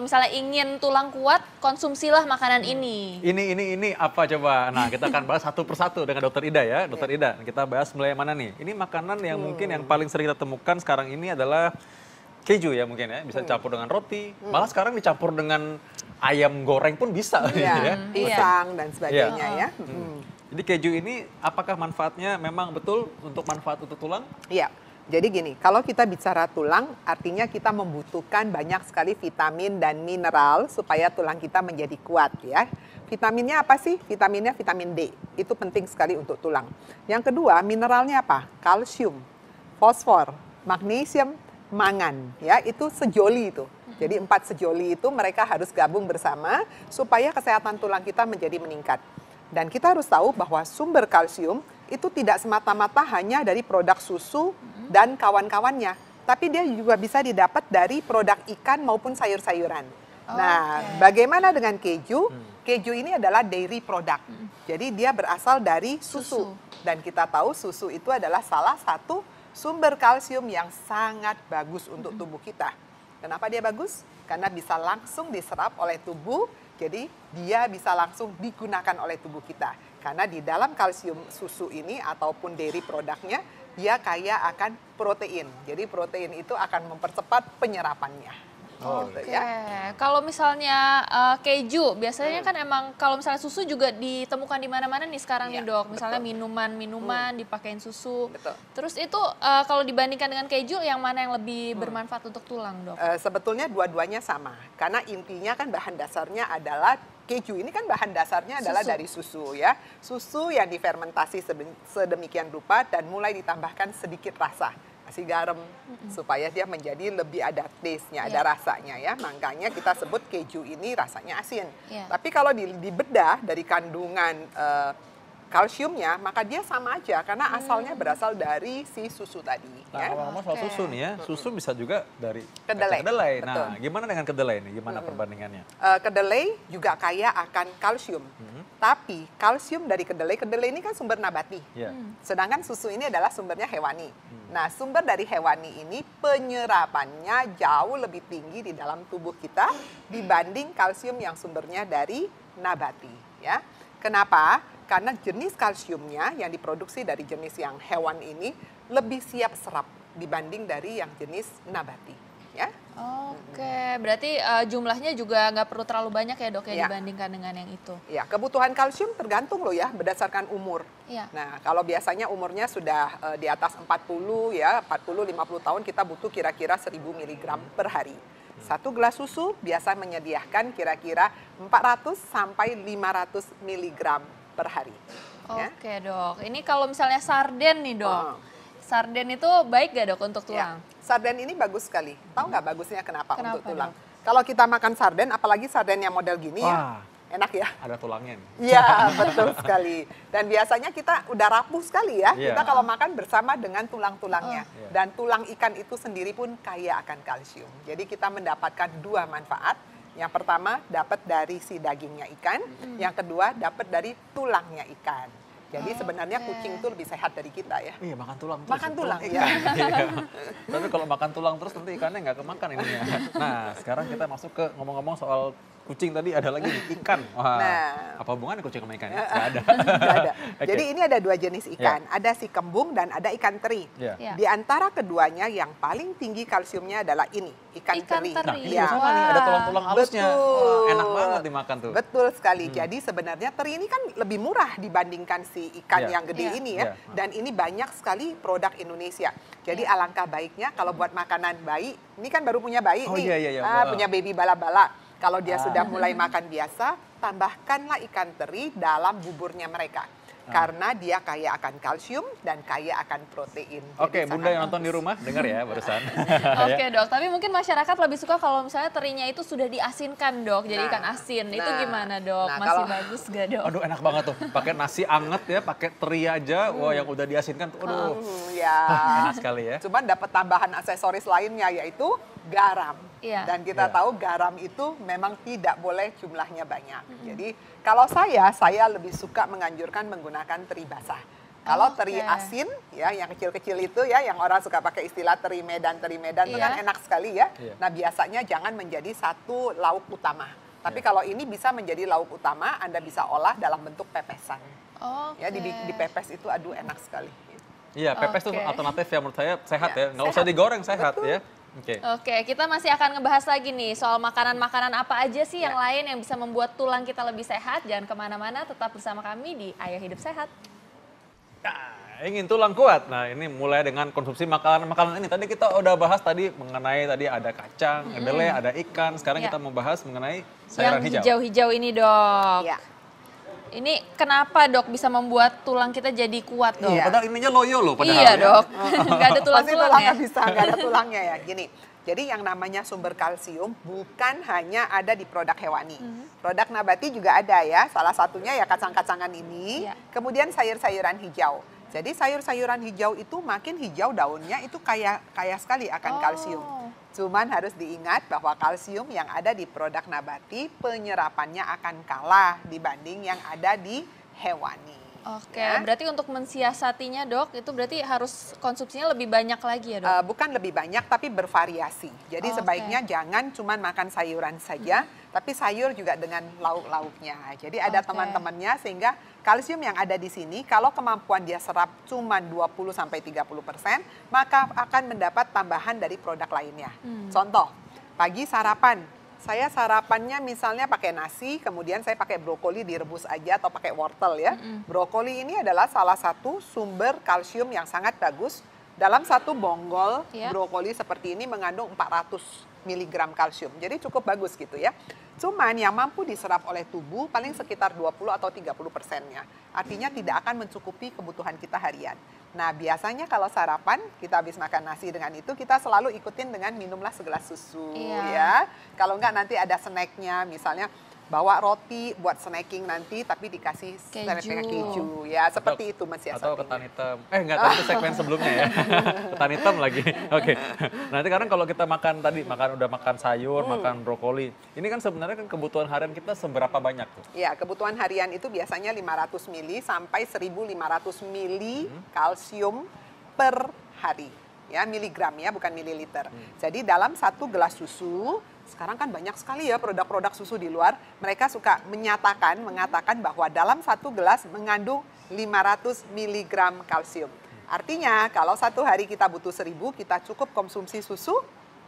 misalnya ingin tulang kuat, konsumsilah makanan ini. Ini apa coba? Nah, kita akan bahas satu persatu dengan Dokter Ida ya. Dokter Ida, kita bahas mulai mana nih? Ini makanan yang mungkin yang paling sering kita temukan sekarang ini adalah keju ya mungkin ya. Bisa dicampur dengan roti, malah sekarang dicampur dengan ayam goreng pun bisa. Iya, pisang dan sebagainya ya. Jadi keju ini apakah manfaatnya memang betul untuk manfaat untuk tulang? Iya. Jadi gini, kalau kita bicara tulang, artinya kita membutuhkan banyak sekali vitamin dan mineral supaya tulang kita menjadi kuat ya. Vitaminnya apa sih? Vitaminnya vitamin D. Itu penting sekali untuk tulang. Yang kedua, mineralnya apa? Kalsium, fosfor, magnesium, mangan. Ya, itu sejoli itu. Jadi 4 sejoli itu mereka harus gabung bersama supaya kesehatan tulang kita menjadi meningkat. Dan kita harus tahu bahwa sumber kalsium itu tidak semata-mata hanya dari produk susu dan kawan-kawannya, tapi dia juga bisa didapat dari produk ikan maupun sayur-sayuran. Nah, bagaimana dengan keju? Keju ini adalah dairy product. Jadi dia berasal dari susu. Dan kita tahu susu itu adalah salah satu sumber kalsium yang sangat bagus untuk tubuh kita. Kenapa dia bagus? Karena bisa langsung diserap oleh tubuh, jadi dia bisa langsung digunakan oleh tubuh kita. Karena di dalam kalsium susu ini ataupun dairy produknya, dia kaya akan protein. Jadi protein itu akan mempercepat penyerapannya. Oke, kalau misalnya keju, biasanya kan emang kalau misalnya susu juga ditemukan di mana-mana nih sekarang nih dok. Misalnya minuman-minuman dipakein susu. Betul. Terus itu kalau dibandingkan dengan keju, yang mana yang lebih bermanfaat untuk tulang dok? Sebetulnya dua-duanya sama. Karena intinya kan bahan dasarnya adalah keju ini kan bahan dasarnya adalah dari susu ya. Susu yang difermentasi sedemikian rupa dan mulai ditambahkan sedikit rasa. Kasih garam supaya dia menjadi lebih ada taste-nya, ada rasanya ya. Makanya kita sebut keju ini rasanya asin. Tapi kalau dibedah dari kandungan kalsiumnya, maka dia sama aja karena asalnya berasal dari si susu tadi. Nah, Ya. ngomong-ngomong soal susu nih ya, susu bisa juga dari Kedelai. kedelai. Betul. Nah, gimana dengan kedelai nih? Gimana perbandingannya? Kedelai juga kaya akan kalsium. Tapi kalsium dari kedelai ini kan sumber nabati. Sedangkan susu ini adalah sumbernya hewani. Nah, sumber dari hewani ini penyerapannya jauh lebih tinggi di dalam tubuh kita dibanding kalsium yang sumbernya dari nabati. Ya, kenapa? Karena jenis kalsiumnya yang diproduksi dari jenis yang hewan ini lebih siap serap dibanding dari yang jenis nabati. Ya. Oke, berarti jumlahnya juga nggak perlu terlalu banyak ya dok ya dibandingkan dengan yang itu. Ya, kebutuhan kalsium tergantung loh ya berdasarkan umur. Nah, kalau biasanya umurnya sudah di atas 40 ya, 40-50 tahun kita butuh kira-kira 1000 mg per hari. Satu gelas susu biasa menyediakan kira-kira 400 sampai 500 mg per hari. Oke dok, ini kalau misalnya sarden nih dok. Sarden itu baik gak dok untuk tulang? Sarden ini bagus sekali. Tahu nggak bagusnya kenapa untuk tulang? Kalau kita makan sarden, apalagi sarden yang model gini ya, enak ya. Ada tulangnya nih. Iya, betul sekali. Dan biasanya kita udah rapuh sekali ya. Kita kalau makan bersama dengan tulang-tulangnya. Dan tulang ikan itu sendiri pun kaya akan kalsium. Jadi kita mendapatkan dua manfaat. Yang pertama dapat dari si dagingnya ikan, yang kedua dapat dari tulangnya ikan. Jadi sebenarnya kucing itu lebih sehat dari kita ya. Iya, makan tulang terus. Makan tulang ikan. Tapi kalau makan tulang terus nanti ikannya nggak kemakan ininya. Nah, sekarang kita masuk ke ngomong-ngomong soal kucing tadi, ada lagi nih, ikan. Wah, apa hubungannya kucing sama ikan ya? Nggak ada. Nggak ada. Jadi ini ada dua jenis ikan. Ada si kembung dan ada ikan teri. Di antara keduanya yang paling tinggi kalsiumnya adalah ini, ikan teri. Nah, ini sama nih, ada tulang-tulang halusnya. Wah, enak banget dimakan tuh. Betul sekali. Jadi sebenarnya teri ini kan lebih murah dibandingkan si ikan yang gede ini ya. Dan ini banyak sekali produk Indonesia. Jadi alangkah baiknya kalau buat makanan bayi, ini kan baru punya bayi nih, punya baby bala-bala. Kalau dia sudah mulai makan biasa, tambahkanlah ikan teri dalam buburnya mereka. Karena dia kaya akan kalsium dan kaya akan protein. Oke, Bunda yang nonton di rumah, dengar ya barusan. Oke dok, tapi mungkin masyarakat lebih suka kalau misalnya terinya itu sudah diasinkan dok, jadi ikan asin. Itu gimana dok? Masih bagus gak dok? Aduh, enak banget tuh, pakai nasi anget ya, pakai teri aja, wah yang udah diasinkan tuh, aduh. Enak sekali ya. Cuman dapat tambahan aksesoris lainnya yaitu garam. Dan kita tahu garam itu memang tidak boleh jumlahnya banyak. Jadi kalau saya lebih suka menganjurkan menggunakan teri basah. Kalau Oke. teri asin, ya yang kecil-kecil itu ya, yang orang suka pakai istilah teri Medan itu kan Iya. enak sekali ya. Iya. Nah biasanya jangan menjadi satu lauk utama. Tapi kalau ini bisa menjadi lauk utama, Anda bisa olah dalam bentuk pepesan. Oke. Ya dipepes itu aduh enak sekali. Iya, pepes itu Oke. alternatif yang menurut saya sehat Ya, ya. Nggak usah sehat. digoreng, sehat ya. Oke. Oke, kita masih akan ngebahas lagi nih soal makanan-makanan apa aja sih yang Ya. lain yang bisa membuat tulang kita lebih sehat. Jangan kemana-mana, tetap bersama kami di Ayo Hidup Sehat. Nah, ingin tulang kuat. Nah, ini mulai dengan konsumsi makanan-makanan ini. Tadi kita udah bahas tadi mengenai tadi ada kacang, kedelai, ada ikan. Sekarang Ya. kita membahas mengenai sayuran Yang hijau. hijau-hijau ini, Dok. Ya. Ini kenapa, Dok, bisa membuat tulang kita jadi kuat, Dok? Iya. Padahal ininya loyo loh padahal. Iya, ya. Dok. Nggak ada Pasti tulang-tulang ya. tulangnya bisa, nggak ada tulangnya ya. Gini, jadi yang namanya sumber kalsium bukan hanya ada di produk hewani. Produk nabati juga ada ya, salah satunya ya kacang-kacangan ini, Iya. kemudian sayur-sayuran hijau. Jadi sayur-sayuran hijau itu makin hijau daunnya itu kaya sekali akan Oh. kalsium. Cuman harus diingat bahwa kalsium yang ada di produk nabati penyerapannya akan kalah dibanding yang ada di hewani. Oke, Ya. berarti untuk mensiasatinya, Dok, itu berarti harus konsumsinya lebih banyak lagi ya, Dok? Bukan lebih banyak tapi bervariasi. Jadi Oke. sebaiknya jangan cuma makan sayuran saja, tapi sayur juga dengan lauk-lauknya. Jadi ada Oke. teman-temannya sehingga kalsium yang ada di sini kalau kemampuan dia serap cuma 20 sampai 30%, maka akan mendapat tambahan dari produk lainnya. Contoh, pagi sarapan. Saya sarapannya misalnya pakai nasi, kemudian saya pakai brokoli direbus aja atau pakai wortel ya. Brokoli ini adalah salah satu sumber kalsium yang sangat bagus. Dalam satu bonggol Iya. brokoli seperti ini mengandung 400 mg kalsium. Jadi cukup bagus gitu ya. Cuman yang mampu diserap oleh tubuh paling sekitar 20 atau 30%-nya. Artinya tidak akan mencukupi kebutuhan kita harian. Nah biasanya kalau sarapan kita habis makan nasi dengan itu kita selalu ikutin dengan minumlah segelas susu Iya. ya. Kalau enggak nanti ada snacknya misalnya bawa roti buat snacking nanti tapi dikasih serepnya keju ya seperti itu Atau mensiasatinya. ketan hitam. Enggak, tadi itu segmen sebelumnya ya. Ketan hitam lagi. Oke. Nanti sekarang kalau kita udah makan sayur, makan brokoli. Ini kan sebenarnya kan kebutuhan harian kita seberapa banyak tuh? Ya, kebutuhan harian itu biasanya 500 mili sampai 1.500 mili kalsium per hari. Ya, miligram ya, bukan mililiter. Jadi dalam satu gelas susu, sekarang kan banyak sekali ya produk-produk susu di luar, mereka suka mengatakan bahwa dalam satu gelas mengandung 500 miligram kalsium. Artinya kalau satu hari kita butuh 1.000, kita cukup konsumsi susu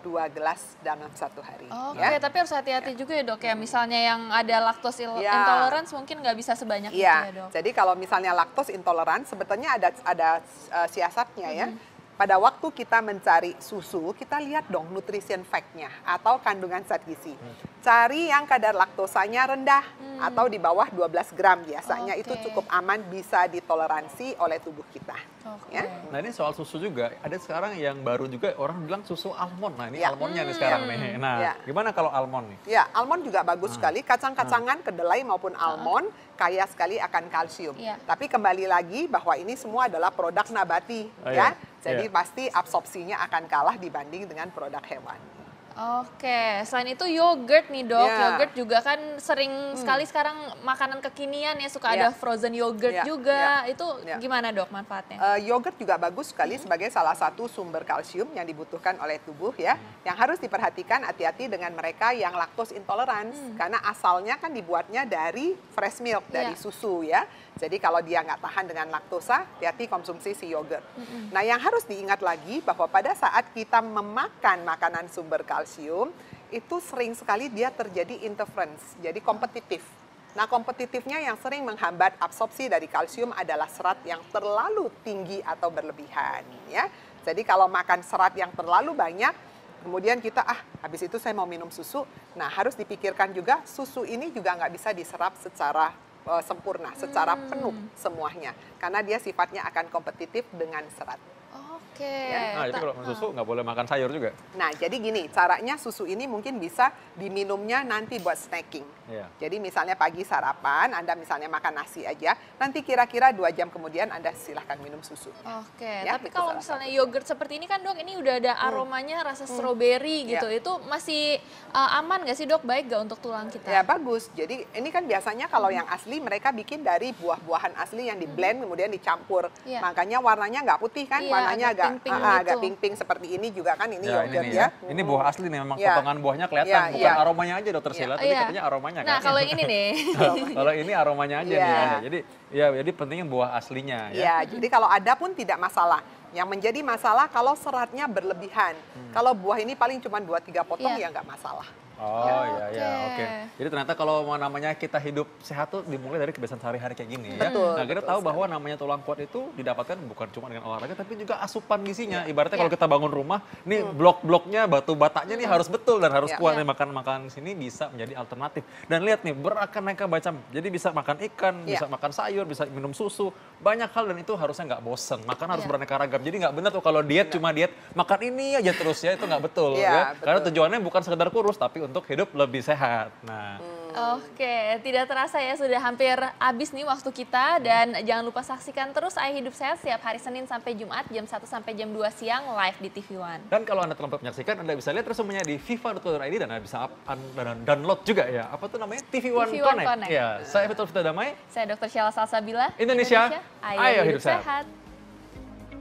2 gelas dalam satu hari. Oke, ya. tapi harus hati-hati juga ya, Dok, ya. Misalnya yang ada lactose Ya. intolerance mungkin nggak bisa sebanyak itu Iya, ya, Dok. jadi kalau misalnya laktos intoleran, sebetulnya ada siasatnya ya. Pada waktu kita mencari susu, kita lihat dong nutrition fact-nya atau kandungan zat gizi. Cari yang kadar laktosanya rendah atau di bawah 12 gram biasanya itu Oke. cukup aman bisa ditoleransi oleh tubuh kita. Oke. Ya. Nah ini soal susu juga, ada sekarang yang baru juga orang bilang susu almond. Nah ini Ya. almondnya nih sekarang nih. Nah Ya. gimana kalau almond nih? Ya, almond juga bagus sekali. Kacang-kacangan, kedelai maupun almond kaya sekali akan kalsium. Iya. Tapi kembali lagi bahwa ini semua adalah produk nabati, Oh, ya. iya. Jadi Iya. pasti absorpsinya akan kalah dibanding dengan produk hewan. Oke, selain itu yogurt nih, Dok. Ya. Yogurt juga kan sering sekali sekarang makanan kekinian ya, suka Ya. ada frozen yogurt Ya, juga. ya, Itu ya. gimana, Dok, manfaatnya? Yogurt juga bagus sekali sebagai salah satu sumber kalsium yang dibutuhkan oleh tubuh ya. Yang harus diperhatikan hati-hati dengan mereka yang laktos intolerance karena asalnya kan dibuatnya dari fresh milk, dari Iya. susu ya. Jadi kalau dia nggak tahan dengan laktosa, hati-hati konsumsi si yogurt. Nah yang harus diingat lagi bahwa pada saat kita memakan makanan sumber kalsium, itu sering sekali dia terjadi interference, jadi kompetitif. Nah, kompetitifnya yang sering menghambat absorpsi dari kalsium adalah serat yang terlalu tinggi atau berlebihan, ya. Jadi kalau makan serat yang terlalu banyak, kemudian kita habis itu saya mau minum susu. Nah, harus dipikirkan juga susu ini juga nggak bisa diserap secara sempurna, secara penuh semuanya, karena dia sifatnya akan kompetitif dengan serat. Oke. Nah jadi kalau minum susu nggak boleh makan sayur juga. Nah, jadi gini, caranya susu ini mungkin bisa diminumnya nanti buat snacking. Iya. Jadi misalnya pagi sarapan, Anda misalnya makan nasi aja, nanti kira-kira 2 jam kemudian Anda silahkan minum susu. Oke, Ya, tapi itu kalau salah misalnya satu. yogurt seperti ini kan dok, ini udah ada aromanya rasa stroberi gitu, itu masih aman nggak sih dok, baik nggak untuk tulang kita? Ya bagus. Jadi ini kan biasanya kalau yang asli mereka bikin dari buah-buahan asli yang di blend kemudian dicampur. Iya. Makanya warnanya nggak putih kan, Iya, warnanya agak agak pink-pink agak gitu. pink-pink seperti ini juga kan ini Ya, yogurt nih ya. Ini buah asli nih, memang Ya. potongan buahnya kelihatan, Ya, bukan iya. aromanya aja dokter Sheila, tadi Iya. katanya aromanya Nah kan. kalau yang ini nih, Kalau ini aromanya aja nih. Iya. Ya. Jadi pentingnya buah aslinya ya. Ya, jadi kalau ada pun tidak masalah. Yang menjadi masalah kalau seratnya berlebihan. Kalau buah ini paling cuma 2-3 potong Iya. ya nggak masalah. Oh iya iya Oke. oke. Jadi ternyata kalau mau namanya kita hidup sehat tuh dimulai dari kebiasaan sehari-hari kayak gini ya. Betul, Nah kita betul tahu sekali. bahwa namanya tulang kuat itu didapatkan bukan cuma dengan olahraga tapi juga asupan gizinya. Iya. Ibaratnya Iya. kalau kita bangun rumah, nih blok-bloknya, batu batanya nih harus betul dan harus Iya. kuat. Iya. Nih makan sini bisa menjadi alternatif. Dan lihat nih beraneka macam. Jadi bisa makan ikan, Iya. bisa makan sayur, bisa minum susu, banyak hal dan itu harusnya nggak bosen. Makan harus Iya. beraneka ragam. Jadi nggak benar tuh kalau diet cuma diet makan ini aja terus ya, itu nggak betul Iya, ya. Karena betul. tujuannya bukan sekedar kurus tapi untuk hidup lebih sehat. Nah, Oke, tidak terasa ya sudah hampir habis nih waktu kita dan jangan lupa saksikan terus Ayah Hidup Sehat setiap hari Senin sampai Jumat jam 1 sampai jam 2 siang live di TV One. dan kalau Anda terlambat menyaksikan, Anda bisa lihat resumenya di viva.co.id dan Anda bisa download juga ya. Apa tuh namanya? TV One TV One Connect. Connect. Ya, saya Betul Vita Damai. Saya Dr. Sheila Salsabila. Indonesia, ayo hidup sehat. sehat.